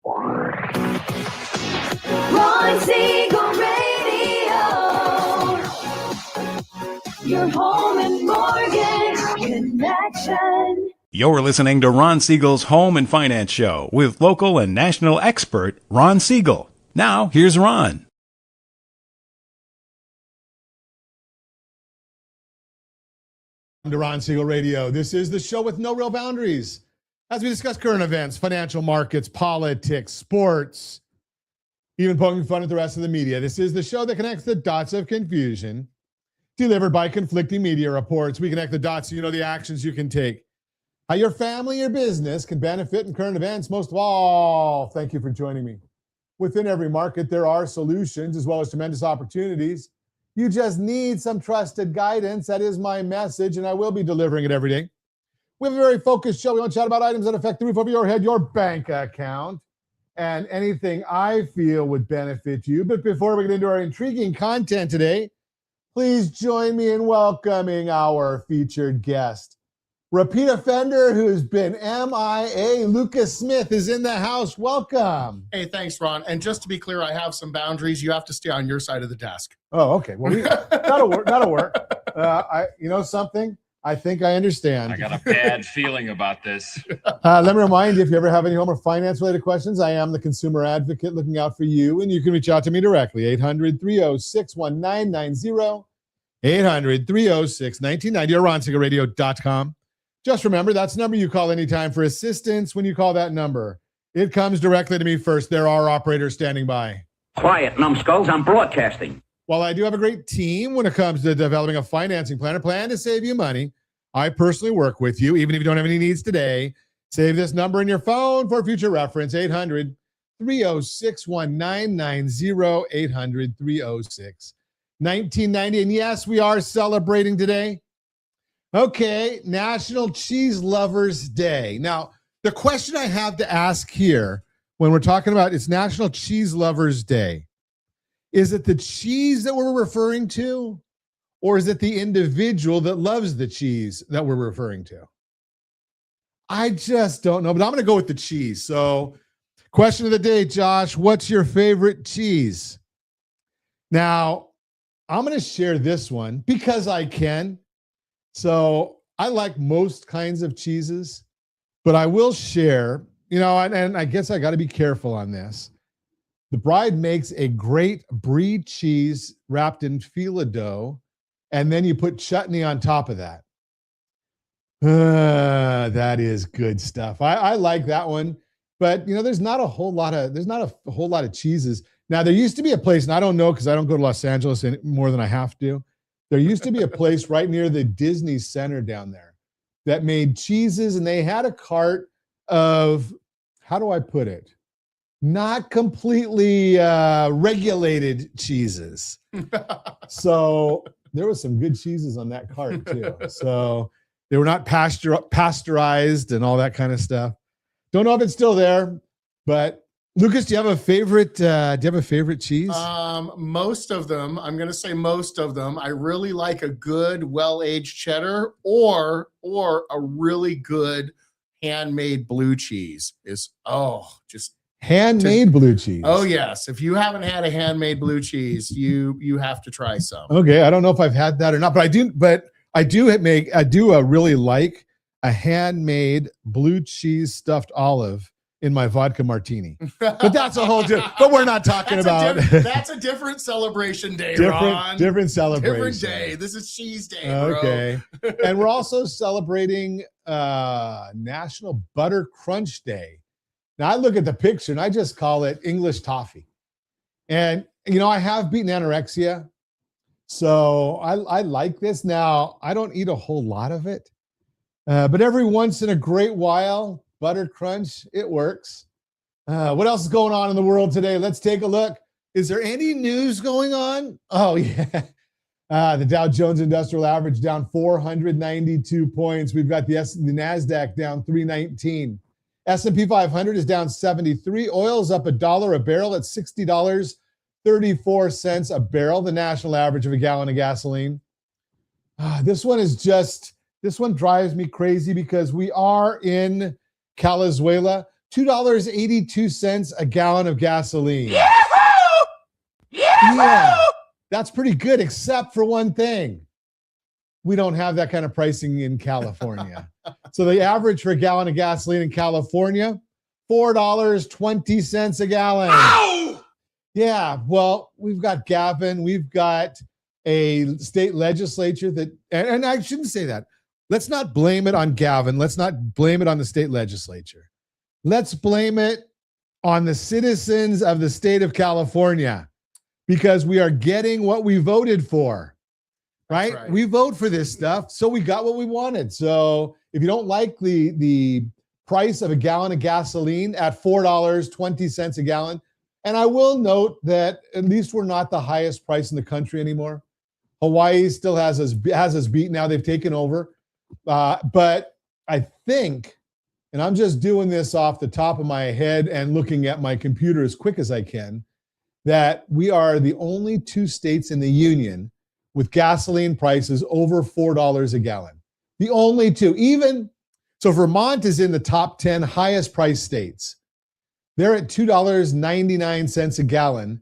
Ron Siegel Radio, your home and mortgage connection. You're listening to Ron Siegel's Home and Finance Show with local and national expert Ron Siegel. Now, here's Ron. Welcome to Ron Siegel Radio. This is the show with no real boundaries. As we discuss current events, financial markets, politics, sports, even poking fun at the rest of the media. This is the show that connects the dots of confusion, delivered by conflicting media reports. We connect the dots so you know the actions you can take. How your family or business can benefit in current events. Most of all, thank you for joining me. Within every market, there are solutions as well as tremendous opportunities. You just need some trusted guidance. That is my message, and I will be delivering it every day. We have a very focused show. We want to chat about items that affect the roof over your head, your bank account, and anything I feel would benefit you. But before we get into our intriguing content today, please join me in welcoming our featured guest. Repeat offender who's been MIA, Lucas Smith, is in the house. Welcome. Hey, thanks, Ron. And just to be clear, I have some boundaries. You have to stay on your side of the desk. Oh, okay. Well, that'll work. That'll work. You know something? I think I understand. I got a bad feeling about this. Let me remind you, if you ever have any home or finance-related questions, I am the consumer advocate looking out for you, and you can reach out to me directly, 800-306-1990, 800-306-1990, or ronsiegelradio.com. Just remember, that's the number you call anytime for assistance. When you call that number, it comes directly to me first. There are operators standing by. Quiet, numbskulls. I'm broadcasting. While I do have a great team when it comes to developing a financing plan, a plan to save you money, I personally work with you, even if you don't have any needs today. Save this number in your phone for future reference, 800-306-1990, 800-306-1990. And yes, we are celebrating today. Okay, National Cheese Lovers Day. Now, the question I have to ask here when we're talking about it's National Cheese Lovers Day, is it the cheese that we're referring to, or is it the individual that loves the cheese that we're referring to? I just don't know, but I'm going to go with the cheese. So, question of the day, Josh, what's your favorite cheese? Now, I'm going to share this one because I can. So I like most kinds of cheeses, but I will share, and I guess I got to be careful on this. The bride makes a great brie cheese wrapped in fila dough, and then you put chutney on top of that. That is good stuff. I like that one, but there's not a whole lot of cheeses. Now there used to be a place, and I don't know because I don't go to Los Angeles any more than I have to. There used to be a place right near the Disney Center down there that made cheeses, and they had a cart of, how do I put it? Not completely regulated cheeses. So there was some good cheeses on that cart too. So they were not pasteurized and all that kind of stuff. Don't know if it's still there, but Lucas, do you have a favorite? Cheese? Most of them. I'm going to say most of them. I really like a good, well-aged cheddar, or a really good handmade blue cheese. Just handmade blue cheese. Oh yes. If you haven't had a handmade blue cheese, you have to try some. Okay, I don't know if I've had that or not, but I do really like a handmade blue cheese stuffed olive in my vodka martini. But that's a whole but we're not talking about that's a different celebration day, Ron. Different celebration. Different day. This is cheese day, okay. Bro. And we're also celebrating National Butter Crunch Day. Now I look at the picture and I just call it English toffee. And I have beaten anorexia. So I like this. Now I don't eat a whole lot of it. But every once in a great while, Butter Crunch, it works. What else is going on in the world today? Let's take a look. Is there any news going on? Oh, yeah. The Dow Jones Industrial Average down 492 points. We've got the NASDAQ down 319. S&P 500 is down 73. Oil's up $1 a barrel at $60.34 a barrel, the national average of a gallon of gasoline. This one drives me crazy because we are in Calizuela. $2.82 a gallon of gasoline. Yeah, that's pretty good, except for one thing. We don't have that kind of pricing in California. So the average for a gallon of gasoline in California, $4.20 a gallon. Ow! Yeah, well, we've got Gavin. We've got a state legislature that, and I shouldn't say that. Let's not blame it on Gavin. Let's not blame it on the state legislature. Let's blame it on the citizens of the state of California, because we are getting what we voted for, right? We vote for this stuff, so we got what we wanted. So if you don't like the price of a gallon of gasoline at $4.20 a gallon, and I will note that at least we're not the highest price in the country anymore. Hawaii still has us beat. Now they've taken over. But I think, and I'm just doing this off the top of my head and looking at my computer as quick as I can, that we are the only two states in the union with gasoline prices over $4 a gallon. The only two. So Vermont is in the top 10 highest price states. They're at $2.99 a gallon.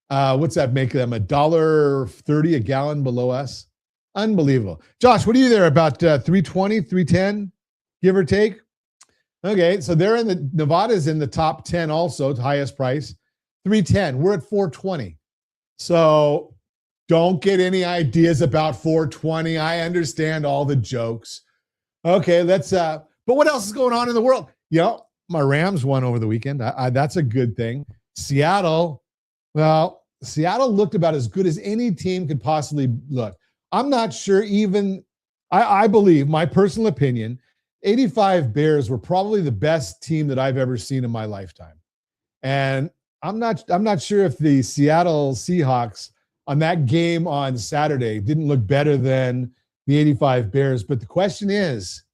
What's that make them? $1.30 a gallon below us? Unbelievable. Josh, what are you there, about 320, 310, give or take? Okay, so they're in the, Nevada's in the top 10 also, highest price, 310. We're at 420. So don't get any ideas about 420. I understand all the jokes. Okay, let's, but what else is going on in the world? You know, my Rams won over the weekend. That's a good thing. Seattle looked about as good as any team could possibly look. I'm not sure even, I believe, my personal opinion, 85 Bears were probably the best team that I've ever seen in my lifetime. And I'm not sure if the Seattle Seahawks on that game on Saturday didn't look better than the 85 Bears. But the question is,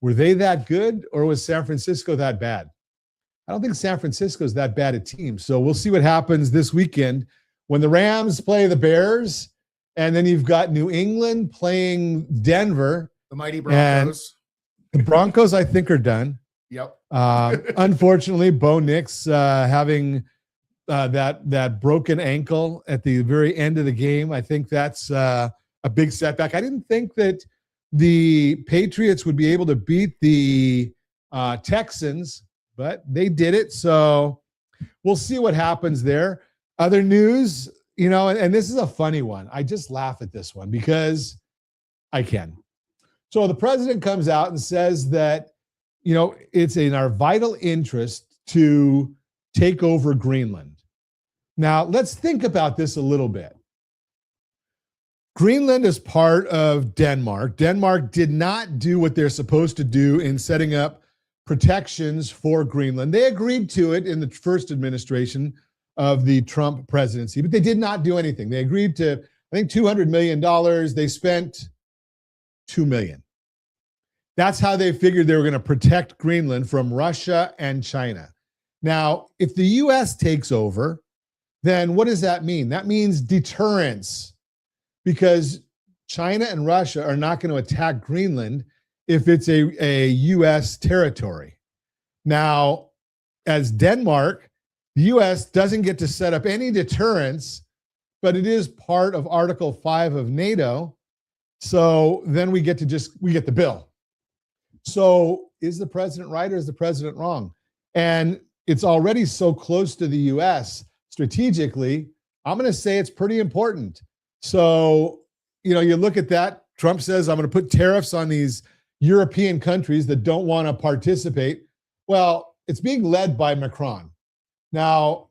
were they that good, or was San Francisco that bad? I don't think San Francisco is that bad a team. So we'll see what happens this weekend when the Rams play the Bears, and then you've got New England playing Denver. The mighty Broncos. The Broncos, I think, are done. Yep. Unfortunately, Bo Nix having that broken ankle at the very end of the game. I think that's a big setback. I didn't think that the Patriots would be able to beat the Texans, but they did it. So we'll see what happens there. Other news, you know, and this is a funny one. I just laugh at this one because I can. So the president comes out and says that, you know, it's in our vital interest to take over Greenland. Now, let's think about this a little bit. Greenland is part of Denmark. Denmark did not do what they're supposed to do in setting up protections for Greenland. They agreed to it in the first administration of the Trump presidency, but they did not do anything. They agreed to, I think, $200 million. They spent $2 million. That's how they figured they were going to protect Greenland from Russia and China. Now, if the U.S. takes over, then what does that mean? That means deterrence, because China and Russia are not going to attack Greenland if it's a U.S. territory. Now, as Denmark, the U.S. doesn't get to set up any deterrence, but it is part of Article 5 of NATO. So then we get the bill. So is the president right or is the president wrong? And it's already so close to the U.S. strategically. I'm going to say it's pretty important. So, you know, you look at that. Trump says, I'm going to put tariffs on these European countries that don't want to participate. Well, it's being led by Macron. Now,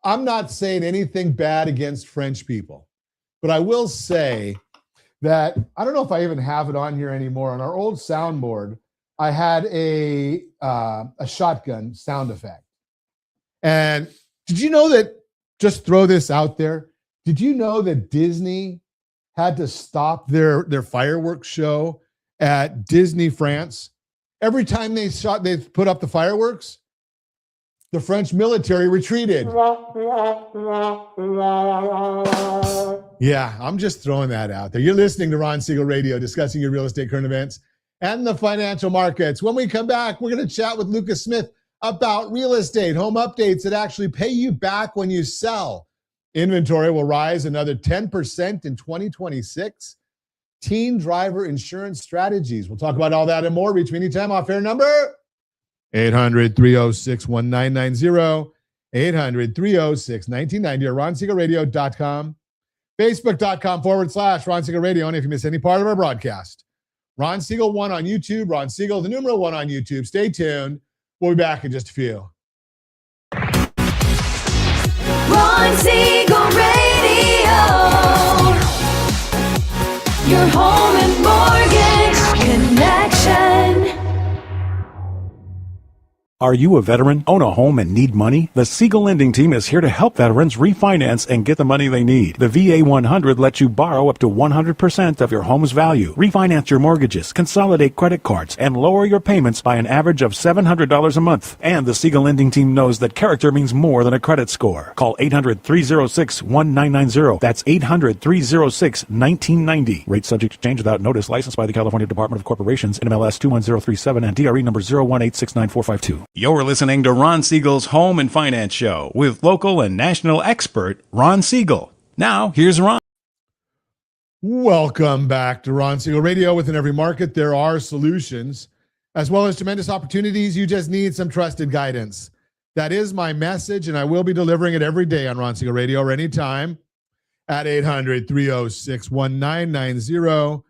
I'm not saying anything bad against French people, but I will say that I don't know if I even have it on here anymore. On our old soundboard, I had a shotgun sound effect. And did you know that, just throw this out there, did you know that Disney had to stop their fireworks show at Disney France? Every time they put up the fireworks, the French military retreated. Yeah, I'm just throwing that out there. You're listening to Ron Siegel Radio, discussing your real estate current events and the financial markets. When we come back, we're going to chat with Lucas Smith about real estate, home updates that actually pay you back when you sell. Inventory will rise another 10% in 2026. Teen driver insurance strategies. We'll talk about all that and more. Reach me anytime. Off-air number 800-306-1990. 800-306-1990 or RonSiegelRadio.com. Facebook.com/Ron Siegel Radio. And if you miss any part of our broadcast, Ron Siegel 1 on YouTube, Ron Siegel, the numeral 1 on YouTube. Stay tuned. We'll be back in just a few. Ron Siegel Radio. Your home and mortgage connection. Are you a veteran, own a home, and need money? The Siegel Lending Team is here to help veterans refinance and get the money they need. The VA 100 lets you borrow up to 100% of your home's value, refinance your mortgages, consolidate credit cards, and lower your payments by an average of $700 a month. And the Siegel Lending Team knows that character means more than a credit score. Call 800-306-1990. That's 800-306-1990. Rate subject to change without notice. Licensed by the California Department of Corporations, NMLS 21037, and DRE number 018694452. You're listening to Ron Siegel's Home and Finance Show with local and national expert Ron Siegel. Now, here's Ron. Welcome back to Ron Siegel Radio. Within every market, there are solutions, as well as tremendous opportunities. You just need some trusted guidance. That is my message, and I will be delivering it every day on Ron Siegel Radio or anytime at 800-306-1990,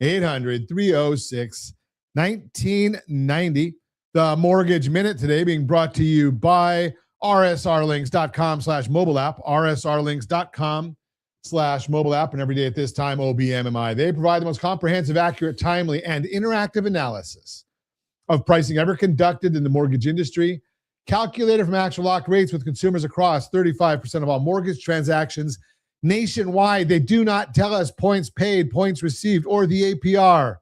800-306-1990. The Mortgage Minute today being brought to you by rsrlinks.com/mobile app, rsrlinks.com/mobile app, and every day at this time, OBMMI. They provide the most comprehensive, accurate, timely, and interactive analysis of pricing ever conducted in the mortgage industry, calculated from actual locked rates with consumers across 35% of all mortgage transactions nationwide. They do not tell us points paid, points received, or the APR.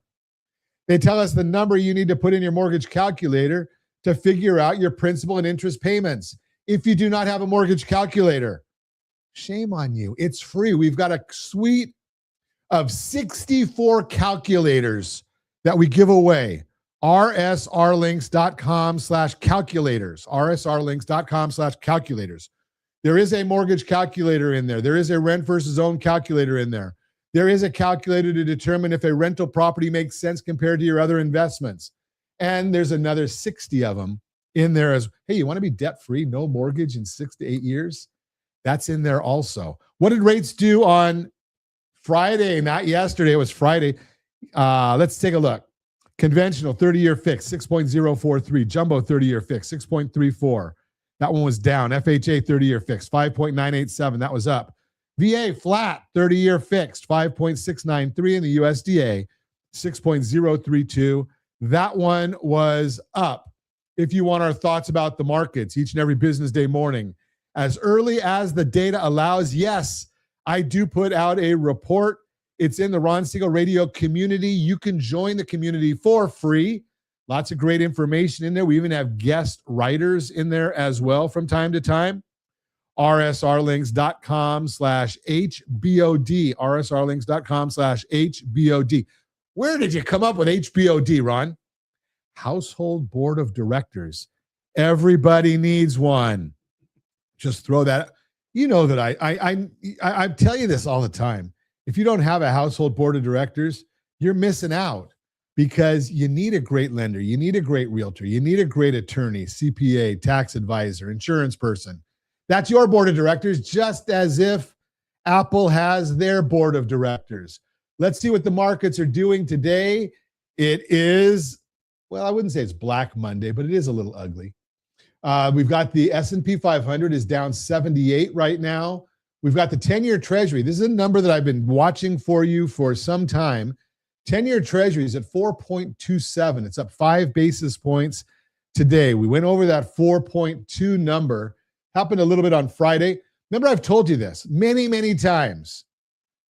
They tell us the number you need to put in your mortgage calculator to figure out your principal and interest payments. If you do not have a mortgage calculator, shame on you. It's free. We've got a suite of 64 calculators that we give away. rsrlinks.com/calculators. rsrlinks.com/calculators. There is a mortgage calculator in there. There is a rent versus own calculator in there. There is a calculator to determine if a rental property makes sense compared to your other investments. And there's another 60 of them in there as, hey, you want to be debt-free, no mortgage in 6 to 8 years? That's in there also. What did rates do on Friday? Not yesterday, it was Friday. Let's take a look. Conventional 30-year fix, 6.043. Jumbo 30-year fix, 6.34. That one was down. FHA 30-year fix, 5.987. That was up. VA flat, 30-year fixed, 5.693, in the USDA, 6.032. That one was up. If you want our thoughts about the markets each and every business day morning, as early as the data allows, yes, I do put out a report. It's in the Ron Siegel Radio community. You can join the community for free. Lots of great information in there. We even have guest writers in there as well from time to time. rsrlinks.com/HBOD. rsrlinks.com/HBOD. Where did you come up with HBOD, Ron? Household Board of Directors. Everybody needs one. Just throw that. You know that I tell you this all the time. If you don't have a household board of directors, you're missing out, because you need a great lender. You need a great realtor. You need a great attorney, CPA, tax advisor, insurance person. That's your board of directors, just as if Apple has their board of directors. Let's see what the markets are doing today. It is, well, I wouldn't say it's Black Monday, but it is a little ugly. We've got the S&P 500 is down 78 right now. We've got the 10-year Treasury. This is a number that I've been watching for you for some time. 10-year Treasury is at 4.27. It's up 5 basis points today. We went over that 4.2 number. Happened a little bit on Friday. Remember, I've told you this many, many times.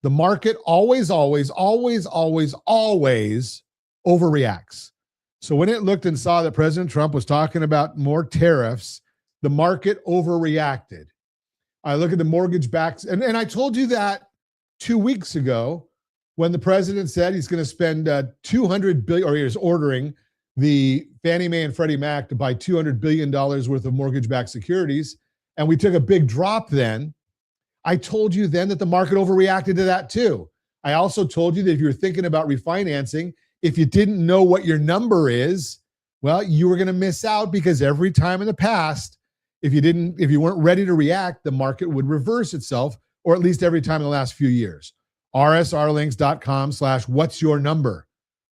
The market always overreacts. So when it looked and saw that President Trump was talking about more tariffs, the market overreacted. I look at the mortgage backs, and I told you that 2 weeks ago when the president said he's going to spend $200 billion, or he is ordering the Fannie Mae and Freddie Mac to buy $200 billion worth of mortgage-backed securities, and we took a big drop then. I told you then that the market overreacted to that too. I also told you that if you're thinking about refinancing, if you didn't know what your number is, well, you were going to miss out, because every time in the past, if you weren't ready to react, the market would reverse itself, or at least every time in the last few years. rsrlinks.com/what's your number.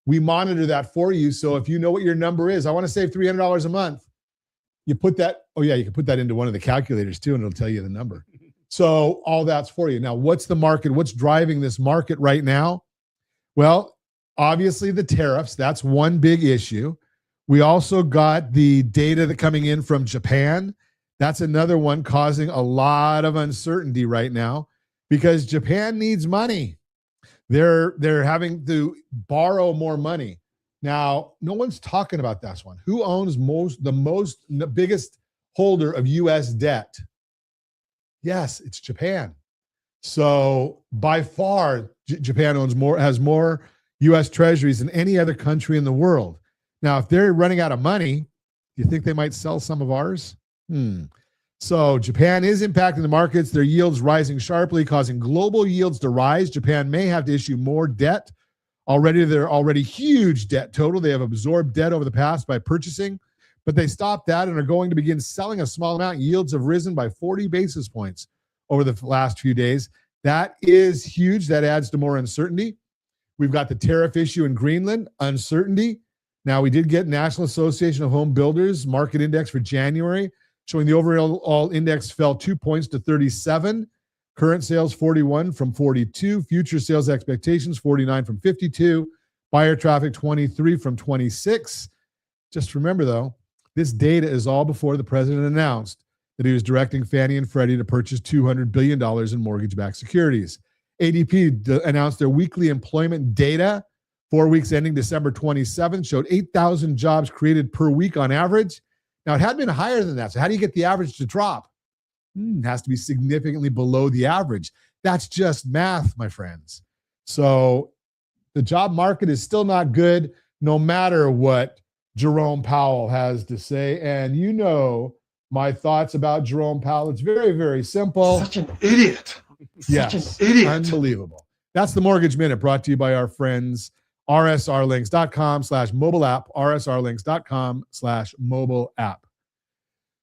We monitor that for you. So if you know what your number is, I want to save $300 a month. You put that, you can put that into one of the calculators too, and it'll tell you the number. So all that's for you. Now, what's the market? What's driving this market right now? Well, obviously the tariffs, that's one big issue. We also got the data that coming in from Japan. That's another one causing a lot of uncertainty right now, because Japan needs money. They're having to borrow more money. Now, no one's talking about this one. Who owns the biggest holder of U.S. debt? Yes, it's Japan. So by far, Japan has more U.S. treasuries than any other country in the world. Now, if they're running out of money, do you think they might sell some of ours? So Japan is impacting the markets. Their yields rising sharply, causing global yields to rise. Japan may have to issue more debt. They're already huge debt total. They have absorbed debt over the past by purchasing, but they stopped that and are going to begin selling a small amount. Yields have risen by 40 basis points over the last few days. That is huge. That adds to more uncertainty. We've got the tariff issue in Greenland, uncertainty. Now, we did get National Association of Home Builders market index for January, showing the overall index fell 2 points to 37. Current sales 41 from 42. Future sales expectations 49 from 52. Buyer traffic 23 from 26. Just remember, though, this data is all before the president announced that he was directing Fannie and Freddie to purchase $200 billion in mortgage-backed securities. ADP announced their weekly employment data. 4 weeks ending December 27th showed 8,000 jobs created per week on average. Now, it had been higher than that. So how do you get the average to drop? It has to be significantly below the average. That's just math, my friends. So the job market is still not good, no matter what Jerome Powell has to say. And you know my thoughts about Jerome Powell. It's very, very simple. Such an idiot. Yes, Such an idiot. Unbelievable. That's the Mortgage Minute, brought to you by our friends, rsrlinks.com/mobile app, rsrlinks.com/mobile app.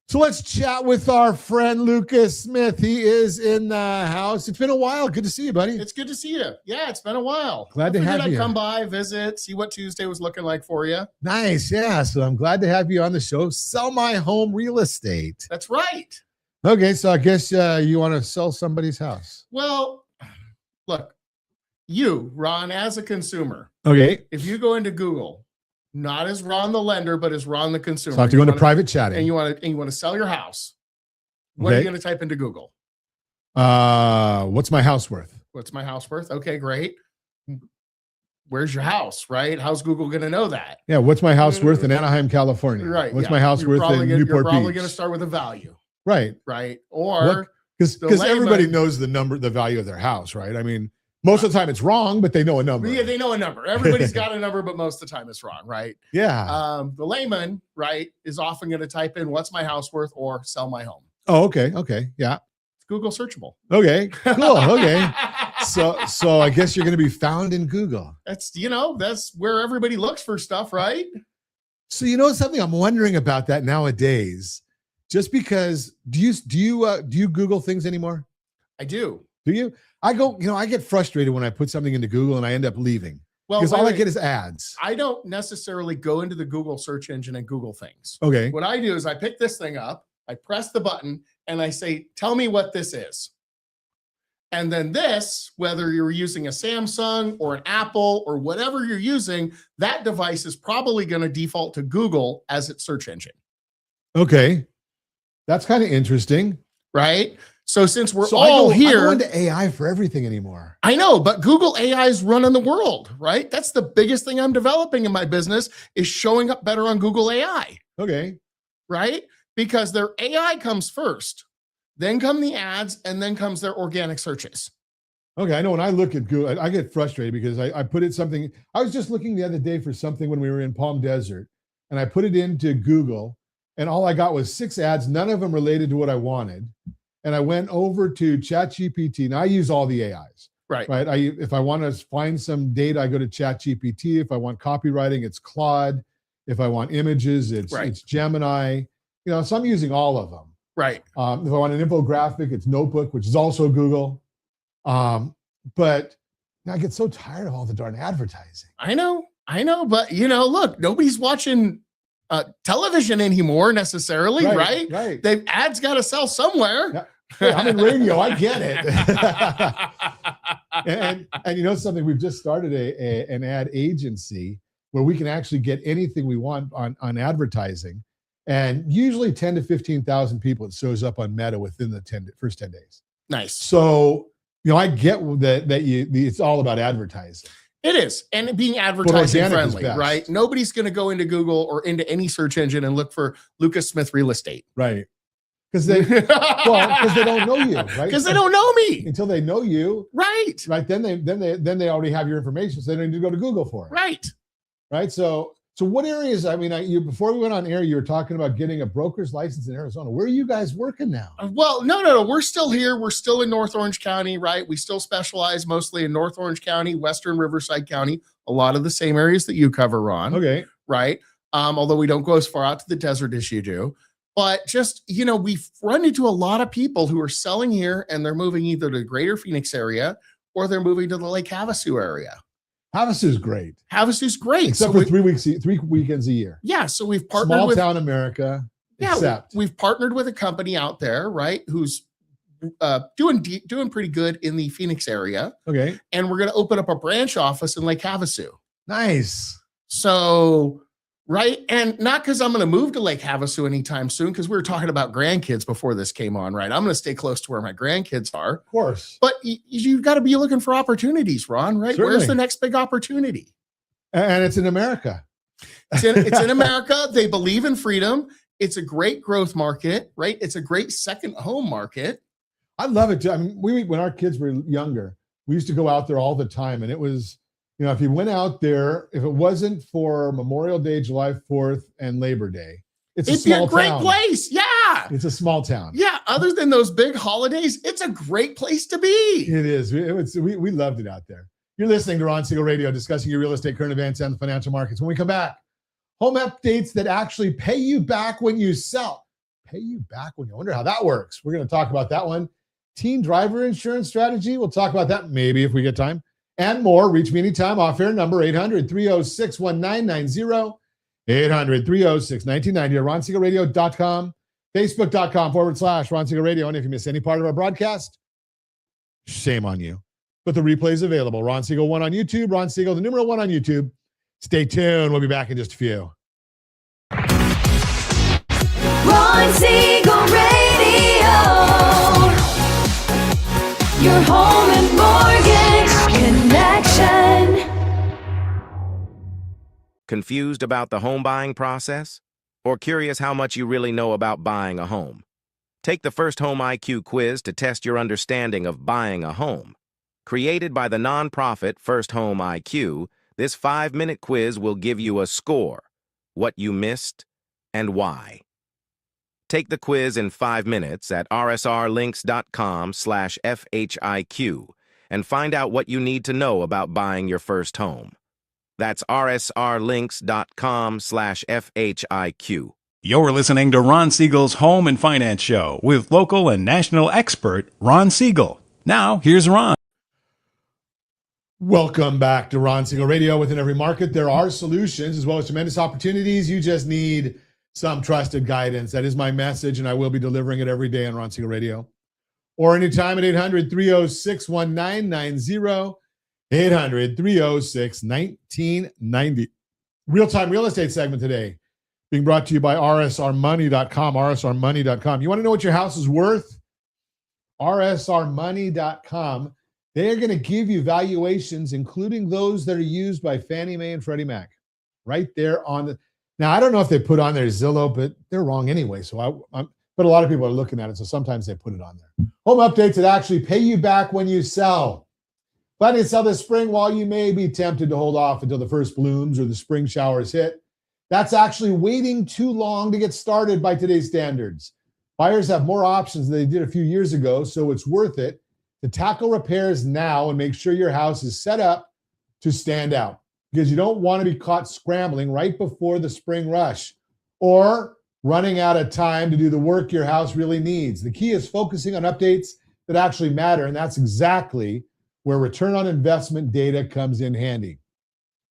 So let's chat with our friend Lucas Smith. He is in the house. It's been a while. Good to see you, buddy. It's good to see you. Yeah, it's been a while. Glad to have I'd you. come by, visit, see what Tuesday was looking like for you. Nice. Yeah. So I'm glad to have you on the show. Sell My Home Real Estate. That's right. Okay. So I guess you want to sell somebody's house. Well, look, you, Ron, as a consumer, Okay. if you go into Google, not as Ron the lender, but as Ron the consumer. So I have to go into private chatting. And you want to sell your house. What are you going to type into Google? What's my house worth? What's my house worth? Okay, great. Where's your house, right? How's Google going to know that? Yeah. What's my house worth in Anaheim, California? Right. What's my house worth in Newport You're probably Beach? going to start with a value, Right. right? Or Because the everybody layman- knows the value of their house, right? I mean, most of the time it's wrong, but they know a number. yeah, they know a number. Everybody's got a number, but most of the time it's wrong, right? Yeah. The layman, right, is often going to type in "What's my house worth?" or "Sell my home." Oh, okay. Okay. Yeah. It's Google searchable. Okay. Cool. Okay. So I guess you're going to be found in Google. That's where everybody looks for stuff, right? So you know something I'm wondering about that nowadays. Just because do you Google things anymore? I do. Do you? I get frustrated when I put something into Google and I end up leaving. Well, Because all I get is ads. I don't necessarily go into the Google search engine and Google things. Okay. What I do is I pick this thing up, I press the button, and I say, "Tell me what this is." And then this, whether you're using a Samsung or an Apple or whatever you're using, that device is probably going to default to Google as its search engine. Okay. That's kind of interesting. Right? So since we're So all I here, go into AI for everything anymore. I know, but Google AI is running the world, right? That's the biggest thing I'm developing in my business is showing up better on Google AI, Okay. right? Because their AI comes first, then come the ads, and then comes their organic searches. Okay, I know when I look at Google, I get frustrated because I put in something. I was just looking the other day for something when we were in Palm Desert. and I put it into Google, and all I got was 6 ads, none of them related to what I wanted. And I went over to ChatGPT. Now I use all the AIs. Right. If I want to find some data, I go to ChatGPT. If I want copywriting, it's Claude. If I want images, it's Gemini. So I'm using all of them. Right. If I want an infographic, it's Notebook, which is also Google. But now I get so tired of all the darn advertising. I know, but look, nobody's watching television anymore necessarily, right? Right. They've ads got to sell somewhere. Yeah. Hey, I'm in radio. I get it. and something, we've just started an ad agency where we can actually get anything we want on advertising, and usually 10 to 15,000 people, it shows up on Meta within the first 10 days. Nice. So I get that it's all about advertising. It is, and being advertising friendly, right? Nobody's going to go into Google or into any search engine and look for Lucas Smith real estate, right? Because they don't know you, right? Because they don't know me until they know you, right? Then they already have your information, so they don't need to go to Google for it, right? So what areas? I mean, before we went on air, you were talking about getting a broker's license in Arizona. Where are you guys working now? Well, no, we're still here. We're still in North Orange County, right? We still specialize mostly in North Orange County, Western Riverside County, a lot of the same areas that you cover, Ron. Okay, right? Although we don't go as far out to the desert as you do. But just, we've run into a lot of people who are selling here and they're moving either to the greater Phoenix area or they're moving to the Lake Havasu area. Havasu's great. Havasu's great. Except for 3 weekends a year. Yeah. So we've partnered with Small town America. Yeah. We've partnered with a company out there, right? Who's doing pretty good in the Phoenix area. Okay. And we're going to open up a branch office in Lake Havasu. Nice. So, right. And not because I'm going to move to Lake Havasu anytime soon, because we were talking about grandkids before this came on, right? I'm going to stay close to where my grandkids are. Of course. But you've got to be looking for opportunities, Ron, right? Certainly. Where's the next big opportunity? And it's in America. It's in America. They believe in freedom. It's a great growth market, right? It's a great second home market. I love it too. I mean, when our kids were younger, we used to go out there all the time, and it was, if you went out there, if it wasn't for Memorial Day, July 4th, and Labor Day, it'd be a great place. Yeah. It's a small town. Yeah. Other than those big holidays, it's a great place to be. It is. We loved it out there. You're listening to Ron Siegel Radio, discussing your real estate, current events, and the financial markets. When we come back, home updates that actually pay you back when you sell. Pay you back when you wonder how that works. We're going to talk about that one. Teen driver insurance strategy. We'll talk about that maybe if we get time. And more. Reach me anytime. Off-air number 800-306-1990. 800-306-1990. RonSiegelRadio.com. Facebook.com/Ron Siegel Radio. And if you miss any part of our broadcast, shame on you. But the replay is available. Ron Siegel 1 on YouTube. Ron Siegel, the numeral 1 on YouTube. Stay tuned. We'll be back in just a few. Ron Siegel Radio. Your home and mortgage connection. Confused about the home buying process? Or curious how much you really know about buying a home? Take the First Home IQ quiz to test your understanding of buying a home. Created by the nonprofit First Home IQ, this 5-minute quiz will give you a score, what you missed, and why. Take the quiz in 5 minutes at rsrlinks.com/FHIQ and find out what you need to know about buying your first home. That's rsrlinks.com/FHIQ. You're listening to Ron Siegel's Home and Finance Show with local and national expert Ron Siegel. Now, here's Ron. Welcome back to Ron Siegel Radio. Within every market, there are solutions as well as tremendous opportunities. You just need some trusted guidance. That is my message, and I will be delivering it every day on Ron Siegel Radio. Or anytime at 800-306-1990. 800-306-1990. Real-time real estate segment today being brought to you by rsrmoney.com, rsrmoney.com. You want to know what your house is worth? rsrmoney.com. They are going to give you valuations, including those that are used by Fannie Mae and Freddie Mac, right there on the. Now, I don't know if they put on their Zillow, but they're wrong anyway. So but a lot of people are looking at it, so sometimes they put it on there. Home updates that actually pay you back when you sell. Planning to sell this spring while you may be tempted to hold off until the first blooms or the spring showers hit. That's actually waiting too long to get started by today's standards. Buyers have more options than they did a few years ago, so it's worth it to tackle repairs now and make sure your house is set up to stand out, because you don't want to be caught scrambling right before the spring rush or running out of time to do the work your house really needs. The key is focusing on updates that actually matter, and that's exactly where return on investment data comes in handy.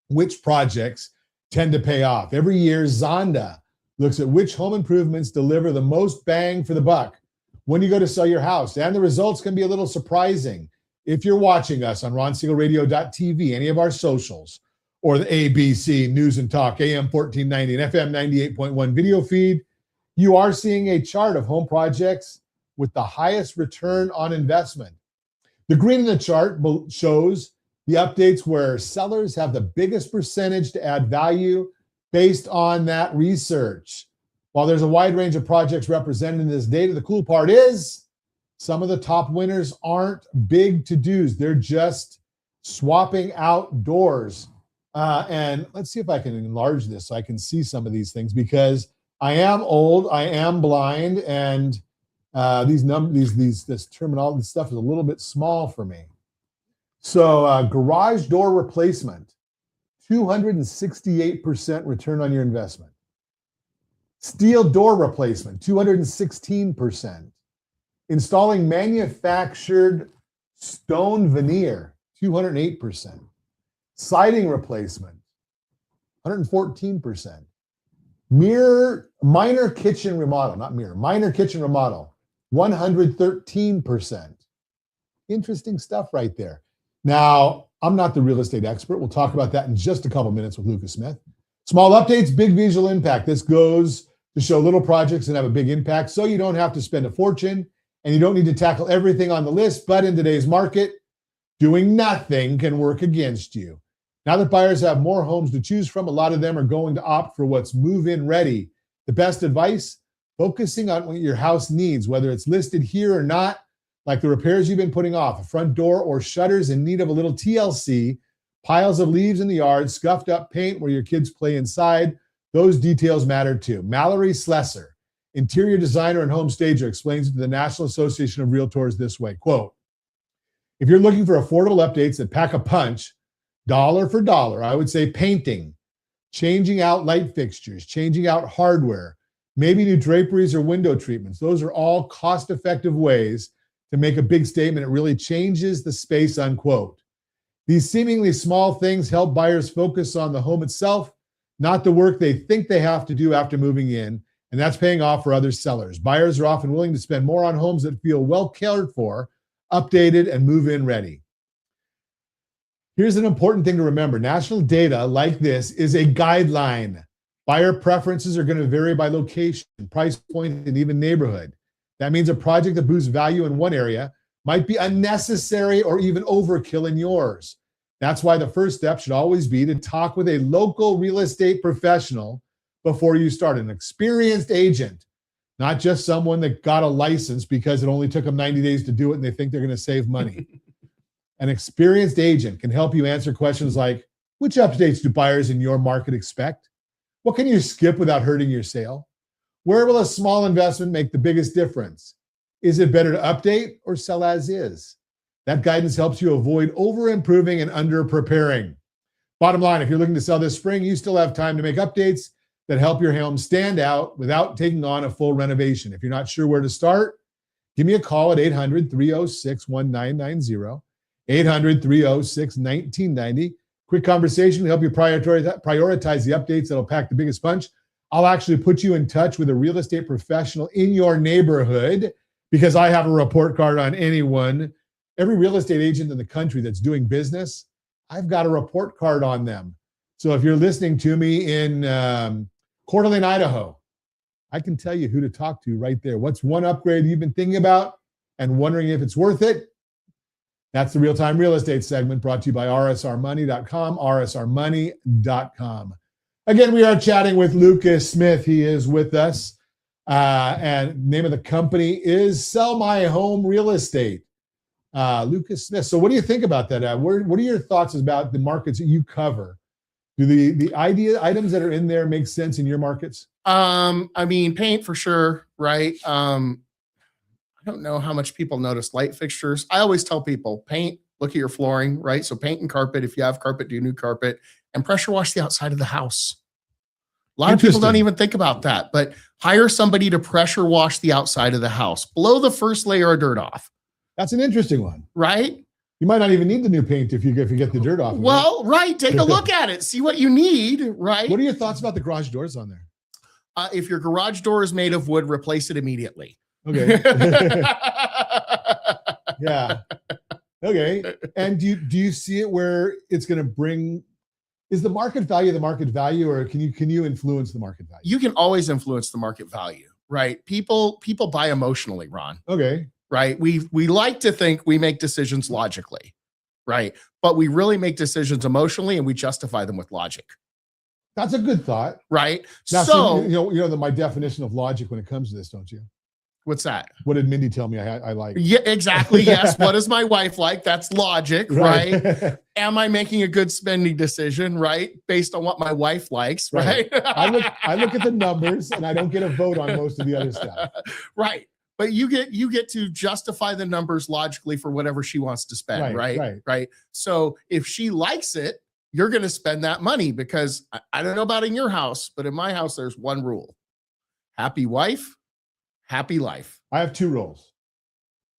Which projects tend to pay off? Every year, Zonda looks at which home improvements deliver the most bang for the buck when you go to sell your house. And the results can be a little surprising. If you're watching us on RonSiegelRadio.tv, any of our socials, or the ABC News and Talk, AM 1490 and FM 98.1 video feed, you are seeing a chart of home projects with the highest return on investment. The green in the chart shows the updates where sellers have the biggest percentage to add value based on that research. While there's a wide range of projects represented in this data, the cool part is some of the top winners aren't big to-dos. They're just swapping out doors. And let's see if I can enlarge this so I can see some of these things, because I am old, I am blind, and this terminology, this stuff is a little bit small for me. So garage door replacement, 268% return on your investment. Steel door replacement, 216%. Installing manufactured stone veneer, 208%. Siding replacement, 114%. Minor kitchen remodel, 113%. Interesting stuff right there. Now, I'm not the real estate expert. We'll talk about that in just a couple minutes with Lucas Smith. Small updates, big visual impact. This goes to show little projects that have a big impact, so you don't have to spend a fortune and you don't need to tackle everything on the list. But in today's market, doing nothing can work against you. Now that buyers have more homes to choose from, a lot of them are going to opt for what's move-in ready. The best advice, focusing on what your house needs, whether it's listed here or not, like the repairs you've been putting off, a front door or shutters in need of a little TLC, piles of leaves in the yard, scuffed up paint where your kids play inside. Those details matter too. Mallory Slesser, interior designer and home stager, explains it to the National Association of Realtors this way, quote, if you're looking for affordable updates that pack a punch, dollar for dollar, I would say painting, changing out light fixtures, changing out hardware, maybe new draperies or window treatments. Those are all cost-effective ways to make a big statement. It really changes the space, unquote. These seemingly small things help buyers focus on the home itself, not the work they think they have to do after moving in, and that's paying off for other sellers. Buyers are often willing to spend more on homes that feel well cared for, updated, and move-in ready. Here's an important thing to remember. National data like this is a guideline. Buyer preferences are going to vary by location, price point, and even neighborhood. That means a project that boosts value in one area might be unnecessary or even overkill in yours. That's why the first step should always be to talk with a local real estate professional before you start, an experienced agent, not just someone that got a license because it only took them 90 days to do it and they think they're going to save money. An experienced agent can help you answer questions like, which updates do buyers in your market expect? What can you skip without hurting your sale? Where will a small investment make the biggest difference? Is it better to update or sell as is? That guidance helps you avoid over-improving and under-preparing. Bottom line, if you're looking to sell this spring, you still have time to make updates that help your home stand out without taking on a full renovation. If you're not sure where to start, give me a call at 800-306-1990, 800-306-1990. Quick conversation will help you prioritize the updates that'll pack the biggest punch. I'll actually put you in touch with a real estate professional in your neighborhood because I have a report card on anyone. Every real estate agent in the country that's doing business, I've got a report card on them. So if you're listening to me in Coeur d'Alene, Idaho, I can tell you who to talk to right there. What's one upgrade you've been thinking about and wondering if it's worth it? That's the Real-Time Real Estate segment brought to you by rsrmoney.com, rsrmoney.com. Again, we are chatting with Lucas Smith. He is with us. And name of the company is Sell My Home Real Estate. Lucas Smith. So what do you think about that? What are your thoughts about the markets that you cover? Do the items that are in there make sense in your markets? I mean, paint for sure, right? I don't know how much people notice light fixtures. I always tell people paint, look at your flooring, right? So paint and carpet. If you have carpet, do new carpet and pressure wash the outside of the house. A lot of people don't even think about that, but hire somebody to pressure wash the outside of the house. Blow the first layer of dirt off. That's an interesting one. Right? You might not even need the new paint if you get the dirt off. Well, right. Take a look at it. See what you need, right? What are your thoughts about the garage doors on there? If your garage door is made of wood, replace it immediately. Okay. Yeah. Okay. And do you see it where it's going to bring? Is the market value, or can you influence the market value? You can always influence the market value, right? People buy emotionally, Ron. Okay. Right? We like to think we make decisions logically, right? But we really make decisions emotionally, and we justify them with logic. That's a good thought, right? Now, so you know my definition of logic when it comes to this, don't you? What's that? What did Mindy tell me I like? Yeah, exactly. Yes. What does my wife like? That's logic, right? Am I making a good spending decision, right? Based on what my wife likes, right? I look at the numbers, and I don't get a vote on most of the other stuff. Right. But you get to justify the numbers logically for whatever she wants to spend, right? So if she likes it, you're going to spend that money, because I don't know about in your house, but in my house, there's one rule: happy wife, happy life. I have 2 rules.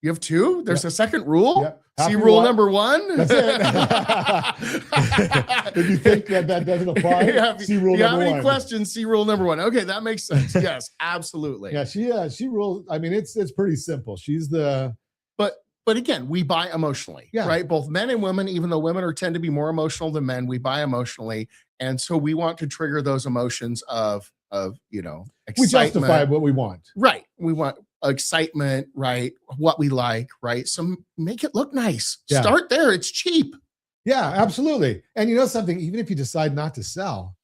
You have 2? There's a second rule? Yep. See rule number 1? That's it. If you think that doesn't apply, see rule number 1. You have any questions, see rule number 1. Okay, that makes sense. Yes, absolutely. Yeah, she rules. I mean, it's pretty simple. She's the... But again, we buy emotionally, right? Both men and women, even though women tend to be more emotional than men, we buy emotionally. And so we want to trigger those emotions of excitement. We justify what we want. Right. We want excitement, right? What we like, right? So make it look nice. Yeah. Start there. It's cheap. Yeah, absolutely. And you know something, even if you decide not to sell,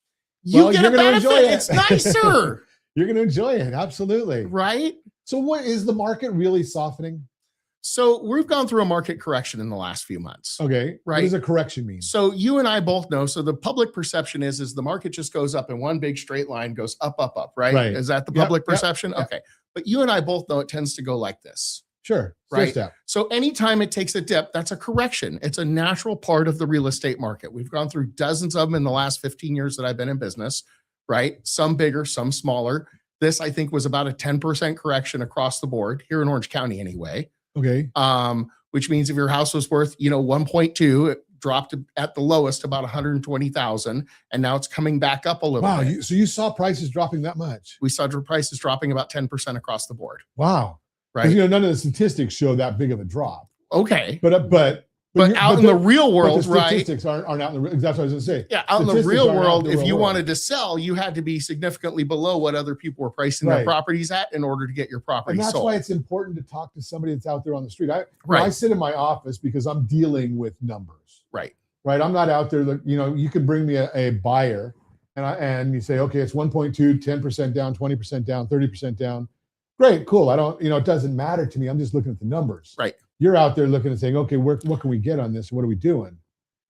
you get a benefit. It's nicer. You're going to enjoy it. Absolutely. Right. So what is the market really softening? So we've gone through a market correction in the last few months. Okay. Right. What does a correction mean? So you and I both know. So the public perception is the market just goes up in one big straight line, goes up, up, up, right? Is that the public perception? Yep. Okay. But you and I both know it tends to go like this. Sure. Right. Step. So anytime it takes a dip, that's a correction. It's a natural part of the real estate market. We've gone through dozens of them in the last 15 years that I've been in business, right? Some bigger, some smaller. This, I think, was about a 10% correction across the board here in Orange County anyway. Okay. Which means if your house was worth, 1.2, it dropped at the lowest about 120,000, and now it's coming back up a little bit. Wow. So you saw prices dropping that much? We saw prices dropping about 10% across the board. Wow. Right. None of the statistics show that big of a drop. Okay. But out in the real world, the statistics aren't out in the, that's what I was going to say. Yeah, out in the real world, if you wanted to sell, you had to be significantly below what other people were pricing their properties at in order to get your property sold. And that's why it's important to talk to somebody that's out there on the street. I sit in my office because I'm dealing with numbers. Right. I'm not out there. You could bring me a buyer and you say, okay, it's 1.2, 10% down, 20% down, 30% down. Great, cool. I don't, it doesn't matter to me. I'm just looking at the numbers. Right. You're out there looking and saying, okay, what can we get on this? What are we doing?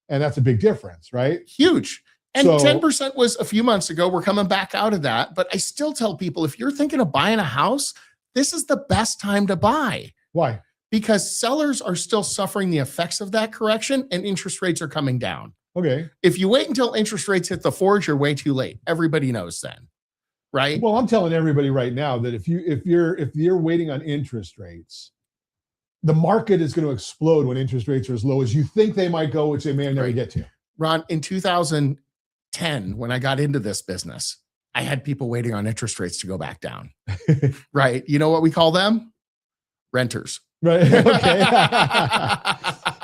And that's a big difference, right? Huge. And 10% was a few months ago. We're coming back out of that. But I still tell people, if you're thinking of buying a house, this is the best time to buy. Why? Because sellers are still suffering the effects of that correction and interest rates are coming down. Okay. If you wait until interest rates hit the 4s, you're way too late. Everybody knows then. Right. Well, I'm telling everybody right now that if you're waiting on interest rates, the market is going to explode when interest rates are as low as you think they might go, which they may never get to. Ron, in 2010, when I got into this business, I had people waiting on interest rates to go back down. Right. You know what we call them? Renters. Right. Okay.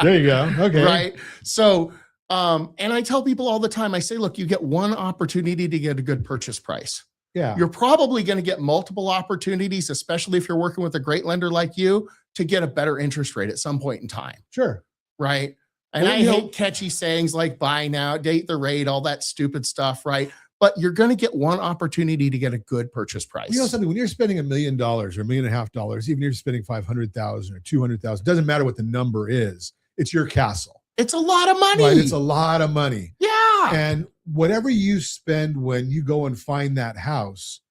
There you go. Okay. Right. So, and I tell people all the time, I say, look, you get one opportunity to get a good purchase price. Yeah. You're probably going to get multiple opportunities, especially if you're working with a great lender like you, to get a better interest rate at some point in time. Sure. Right. And I hate catchy sayings like buy now, date the rate, all that stupid stuff. Right. But you're going to get one opportunity to get a good purchase price. You know something, when you're spending $1 million or $1.5 million, even if you're spending $500,000 or $200,000, doesn't matter what the number is. It's your castle. It's a lot of money. Right? It's a lot of money. Yeah. And whatever you spend when you go and find that house,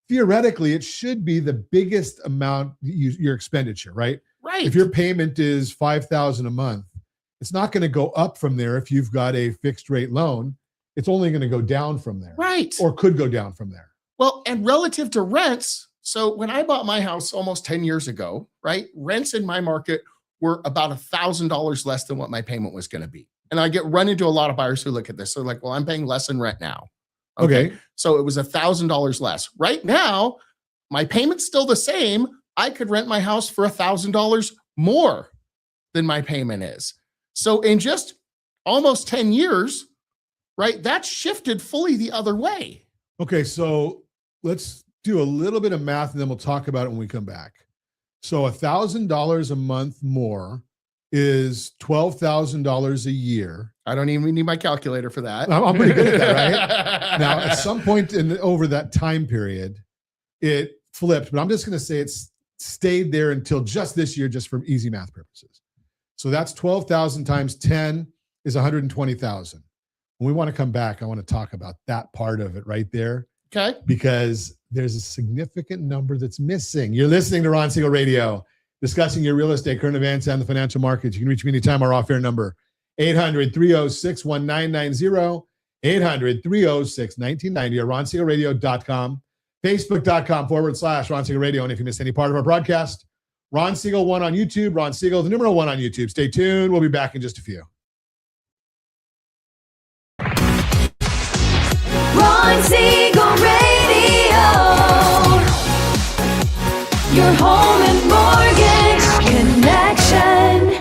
theoretically, it should be the biggest amount your expenditure, right? Right. If your payment is $5,000 a month, it's not going to go up from there. If you've got a fixed rate loan, it's only going to go down from there. Right. Or could go down from there. Well, and relative to rents, so when I bought my house almost 10 years ago, right, rents in my market were about $1,000 less than what my payment was going to be. And I get run into a lot of buyers who look at this. They're like, well, I'm paying less in rent now. Okay. So it was $1,000 less. Right now, my payment's still the same. I could rent my house for $1,000 more than my payment is. So in just almost 10 years, right, that's shifted fully the other way. Okay, so let's do a little bit of math and then we'll talk about it when we come back. So $1,000 a month more is $12,000 a year. I don't even need my calculator for that. I'm pretty good at that, right? Now, at some point over that time period, it flipped, but I'm just going to say it's stayed there until just this year, just for easy math purposes. So that's 12,000 times 10 is 120,000. When we want to come back, I want to talk about that part of it right there. Okay. Because there's a significant number that's missing. You're listening to Ron Siegel Radio, discussing your real estate, current events, and the financial markets. You can reach me anytime. Our off-air number, 800-306-1990, 800-306-1990, or ronsiegelradio.com, facebook.com/Ron Siegel Radio. And if you missed any part of our broadcast, Ron Siegel 1 on YouTube, Ron Siegel, the numeral 1 on YouTube. Stay tuned. We'll be back in just a few. Ron Siegel Radio. Your home and mortgage connection.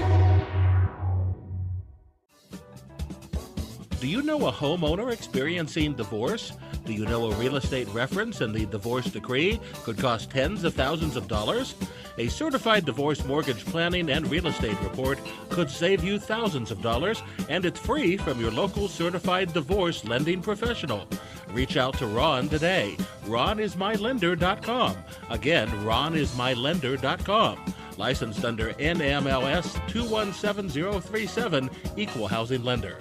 Do you know a homeowner experiencing divorce? Do you know a real estate reference and the divorce decree could cost tens of thousands of dollars? A certified divorce mortgage planning and real estate report could save you thousands of dollars, and it's free from your local certified divorce lending professional. Reach out to Ron today. RonIsMyLender.com. Again, RonIsMyLender.com. Licensed under NMLS 217037, Equal Housing Lender.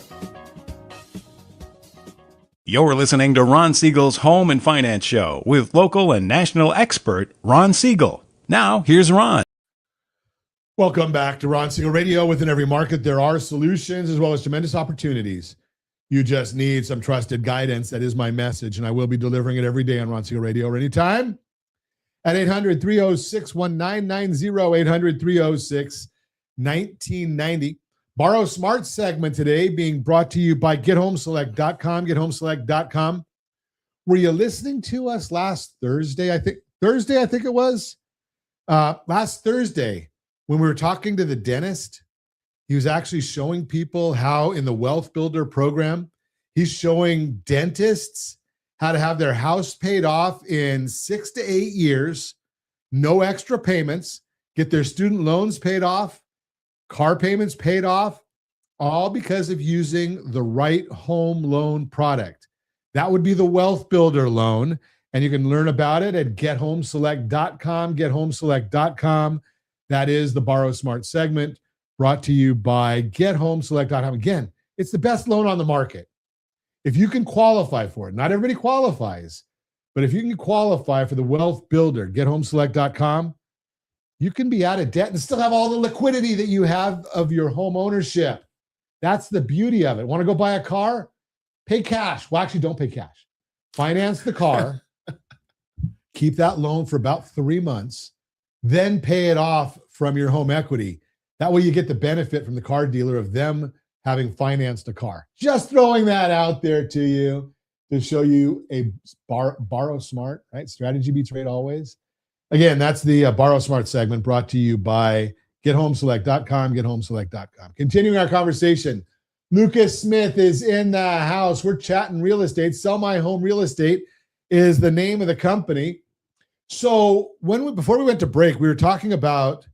You're listening to Ron Siegel's Home and Finance Show with local and national expert Ron Siegel. Now, here's Ron. Welcome back to Ron Siegel Radio. Within every market, there are solutions as well as tremendous opportunities. You just need some trusted guidance. That is my message, and I will be delivering it every day on Ron Siegel Radio or anytime at 800-306-1990, 800-306-1990. Borrow Smart segment today being brought to you by GetHomeSelect.com, GetHomeSelect.com. Were you listening to us last Thursday? I think it was. Last Thursday, when we were talking to the dentist, he was actually showing people how in the Wealth Builder program, he's showing dentists how to have their house paid off in 6 to 8 years, no extra payments, get their student loans paid off, car payments paid off, all because of using the right home loan product. That would be the Wealth Builder loan. And you can learn about it at GetHomeSelect.com, GetHomeSelect.com. That is the Borrow Smart segment brought to you by GetHomeSelect.com. Again, it's the best loan on the market. If you can qualify for it, not everybody qualifies, but if you can qualify for the Wealth Builder, GetHomeSelect.com, you can be out of debt and still have all the liquidity that you have of your home ownership. That's the beauty of it. Want to go buy a car? Pay cash. Well, actually, don't pay cash. Finance the car. Keep that loan for about 3 months. Then pay it off from your home equity. That way you get the benefit from the car dealer of them having financed a car. Just throwing that out there to you to show you a borrow smart, right? Strategy beats rate always. Again, that's the Borrow Smart segment brought to you by GetHomeSelect.com, GetHomeSelect.com. Continuing our conversation, Lucas Smith is in the house. We're chatting real estate. Sell My Home Real Estate is the name of the company. So before we went to break, we were talking about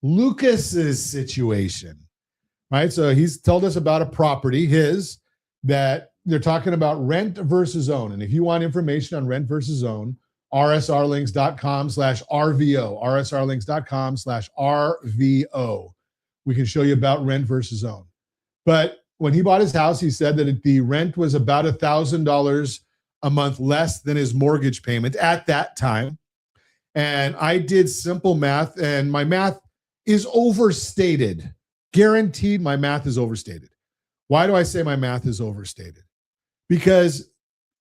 Lucas's situation, right? So he's told us about a property, that they're talking about rent versus own. And if you want information on rent versus own, rsrlinks.com/RVO, rsrlinks.com/RVO. We can show you about rent versus own. But when he bought his house, he said that the rent was about $1,000 a month less than his mortgage payment at that time. And I did simple math, and my math is overstated. Guaranteed my math is overstated. Why do I say my math is overstated? Because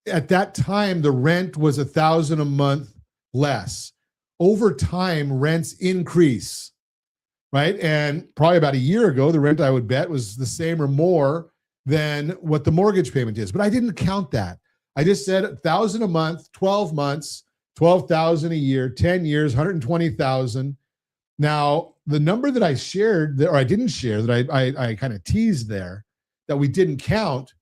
at that time, the rent was $1,000 a month less. Over time, rents increase, right? And probably about a year ago, the rent, I would bet, was the same or more than what the mortgage payment is. But I didn't count that. I just said $1,000 a month, 12 months, $12,000 a year, 10 years, $120,000. Now, the number that I shared, or I didn't share, that I kind of teased there, that we didn't count,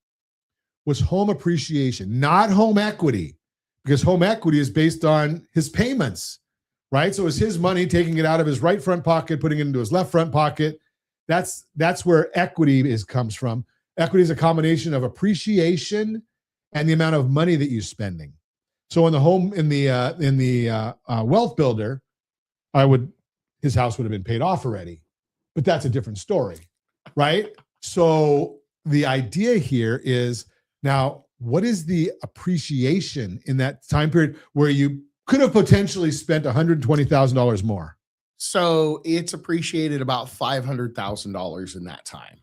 was home appreciation, not home equity, because home equity is based on his payments, right? So it's his money, taking it out of his right front pocket, putting it into his left front pocket. That's where equity comes from. Equity is a combination of appreciation and the amount of money that you're spending. So in the wealth builder, his house would have been paid off already, but that's a different story, right? So the idea here is, now, what is the appreciation in that time period where you could have potentially spent $120,000 more? So it's appreciated about $500,000 in that time.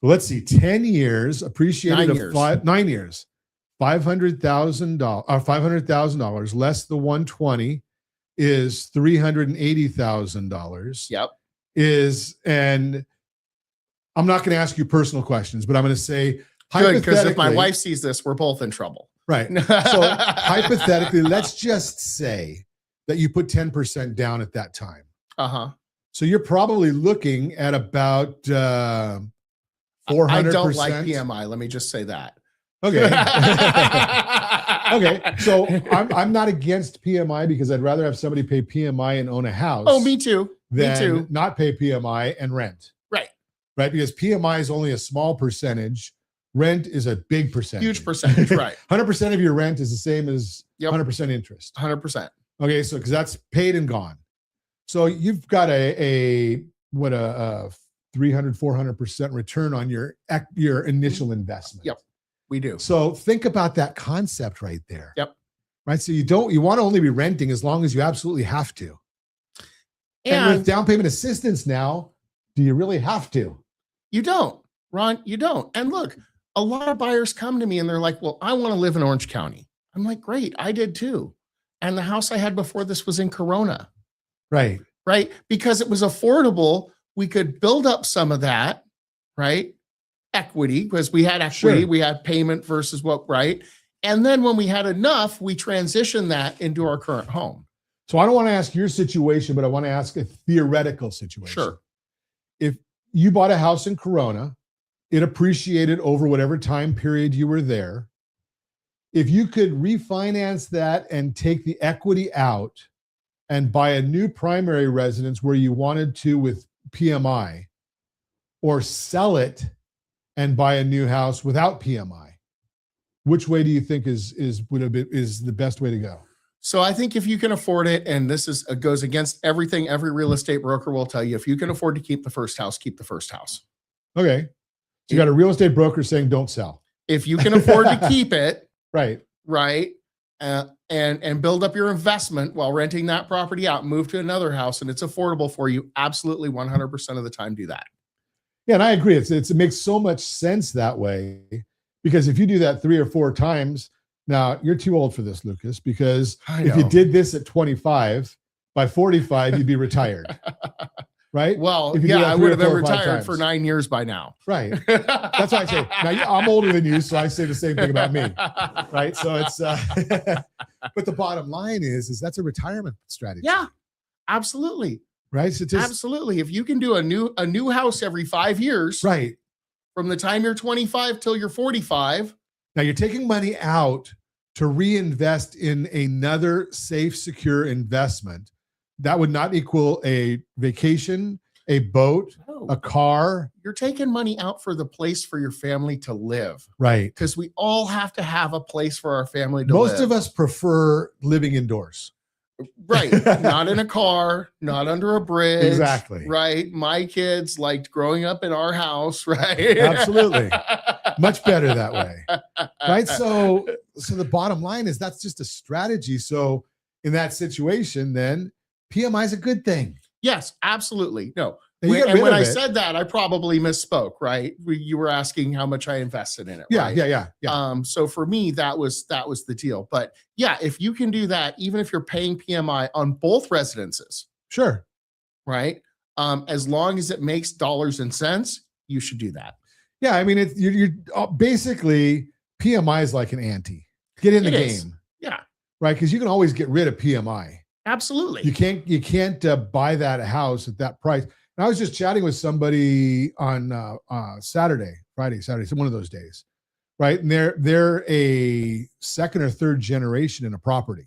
Let's see, 10 years appreciated 9 years. 9 years, $500,000 less the 120 is $380,000. Yep. And I'm not going to ask you personal questions, but I'm going to say, Good, because if my wife sees this, we're both in trouble. Right. So hypothetically, let's just say that you put 10% down at that time. Uh-huh. So you're probably looking at about 400%. I don't like PMI. Let me just say that. Okay. Okay. So I'm not against PMI, because I'd rather have somebody pay PMI and own a house. Oh, me too. Than not pay PMI and rent. Right. Right. Because PMI is only a small percentage. Rent is a big percentage. Huge percentage, right. 100% of your rent is the same as 100% interest. 100%. Okay, so because that's paid and gone. So you've got a 300-400% return on your initial investment. Yep, we do. So think about that concept right there. Yep. Right. So you want to only be renting as long as you absolutely have to. And with down payment assistance now, do you really have to? You don't, Ron. You don't. And look, a lot of buyers come to me and they're like, well, I want to live in Orange County. I'm like, great, I did too. And the house I had before this was in Corona. Right. Right. Because it was affordable. We could build up some of that, right? Equity, because we had equity, Sure. we had payment versus what, right? And then when we had enough, we transitioned that into our current home. So I don't want to ask your situation, but I want to ask a theoretical situation. Sure. If you bought a house in Corona, it appreciated over whatever time period you were there. If you could refinance that and take the equity out and buy a new primary residence where you wanted to with PMI, or sell it and buy a new house without PMI, which way do you think is the best way to go? So I think if you can afford it, and this goes against everything every real estate broker will tell you, if you can afford to keep the first house, keep the first house. Okay. So you got a real estate broker saying don't sell. If you can afford to keep it, Right. And build up your investment while renting that property out, move to another house, and it's affordable for you, absolutely 100% of the time do that. Yeah, and I agree. It makes so much sense that way, because if you do that 3 or 4 times, now you're too old for this, Lucas, because if you did this at 25, by 45, you'd be retired. Right? Well, If you do that I 3 would or have been 4 or 5 retired times. for 9 years by now. Right. That's why I say, now I'm older than you, so I say the same thing about me. Right. So it's, but the bottom line is that's a retirement strategy. Yeah, absolutely. Right. So just, Absolutely. If you can do a new house every 5 years, right. from the time you're 25 till you're 45. Now you're taking money out to reinvest in another safe, secure investment. That would not equal a vacation, a boat, No. a car. You're taking money out for the place for your family to live, Right. because we all have to have a place for our family to live. Most of us prefer living indoors. Right. Not in a car, not under a bridge. Exactly. Right. My kids liked growing up in our house. Right. Absolutely. Much better that way. Right. So the bottom line is that's just a strategy. So in that situation, then PMI is a good thing. Yes, absolutely. No. And you get And rid when of I it. said that, I probably misspoke, right? You were asking how much I invested in it. Yeah, right? yeah. So for me, that was the deal. But yeah, if you can do that, even if you're paying PMI on both residences, Sure. right? As long as it makes dollars and cents, you should do that. Yeah, I mean, you're basically PMI is like an ante. Get in the It is. game, Yeah, right? Because you can always get rid of PMI. absolutely. You can't buy that house at that price. And I was just chatting with somebody on Friday, so one of those days, right? And they're a second or third generation in a property.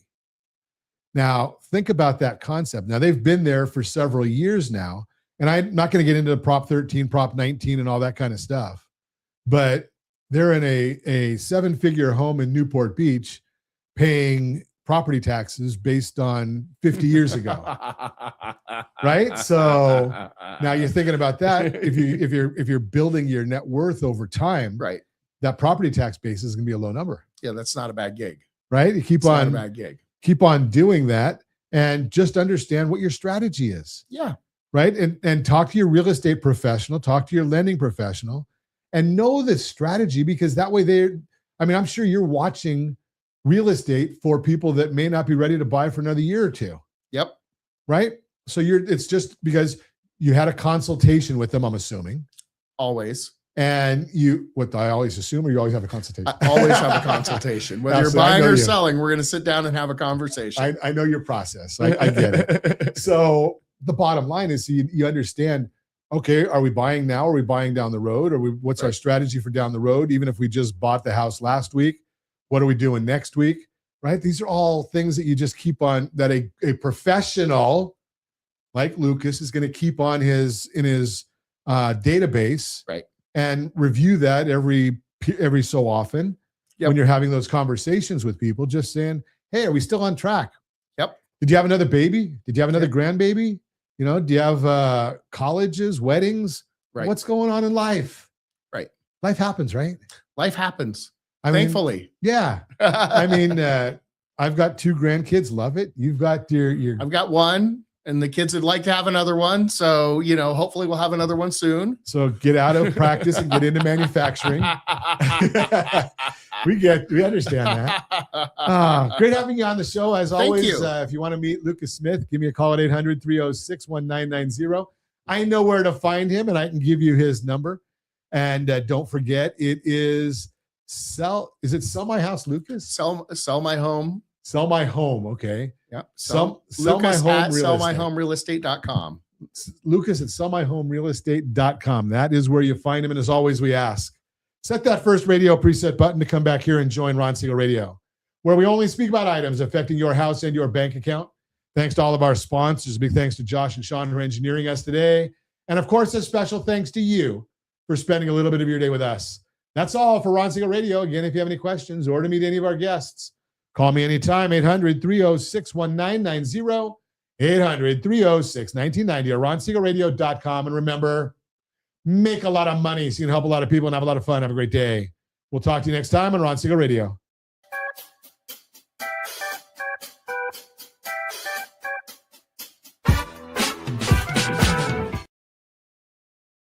Now, think about that concept. Now, they've been there for several years now, and I'm not going to get into Prop 13, Prop 19, and all that kind of stuff, but they're in a seven-figure home in Newport Beach paying property taxes based on 50 years ago. Right? So now you're thinking about that. If you're building your net worth over time, right. that property tax base is going to be a low number. Yeah, that's not a bad gig. Right? You It's not a bad gig. keep on doing that and just understand what your strategy is. Yeah. Right? And talk to your real estate professional, talk to your lending professional, and know the strategy, because that way I'm sure you're watching real estate for people that may not be ready to buy for another year or two. Yep. Right? So it's just because you had a consultation with them, I'm assuming. Always. And what I always assume, or you always have a consultation? I always have a consultation. Whether you're buying or selling, we're going to sit down and have a conversation. I know your process. I get it. So the bottom line is you understand, okay, are we buying now? Are we buying down the road? What's our strategy for down the road? Even if we just bought the house last week, what are we doing next week? Right? These are all things that you just keep on, that a professional like Lucas is going to keep on in his database, right, and review that every so often. Yep. When you're having those conversations with people, just saying, hey, are we still on track? Yep. Did you have another baby? Did you have another grandbaby? Do you have colleges, weddings? Right. What's going on in life? Right. Life happens, right? Life happens. I Thankfully. mean, yeah. I mean, I've got 2 grandkids. Love it. You've got your. I've got one, and the kids would like to have another one. So, hopefully we'll have another one soon. So get out of practice and get into manufacturing. We understand that. Great having you on the show. As always, if you want to meet Lucas Smith, give me a call at 800-306-1990. I know where to find him, and I can give you his number. And don't forget, it is Sell My House, Lucas? Sell My Home. Sell My Home, okay. Yep. Sell My Home at sellmyhomerealestate.com. Lucas at sellmyhomerealestate.com. That is where you find him. And as always, we ask, set that first radio preset button to come back here and join Ron Siegel Radio, where we only speak about items affecting your house and your bank account. Thanks to all of our sponsors. Big thanks to Josh and Sean for engineering us today. And of course, a special thanks to you for spending a little bit of your day with us. That's all for Ron Siegel Radio. Again, if you have any questions or to meet any of our guests, call me anytime, 800-306-1990, 800-306-1990, or ronsiegelradio.com. And remember, make a lot of money so you can help a lot of people and have a lot of fun. Have a great day. We'll talk to you next time on Ron Siegel Radio.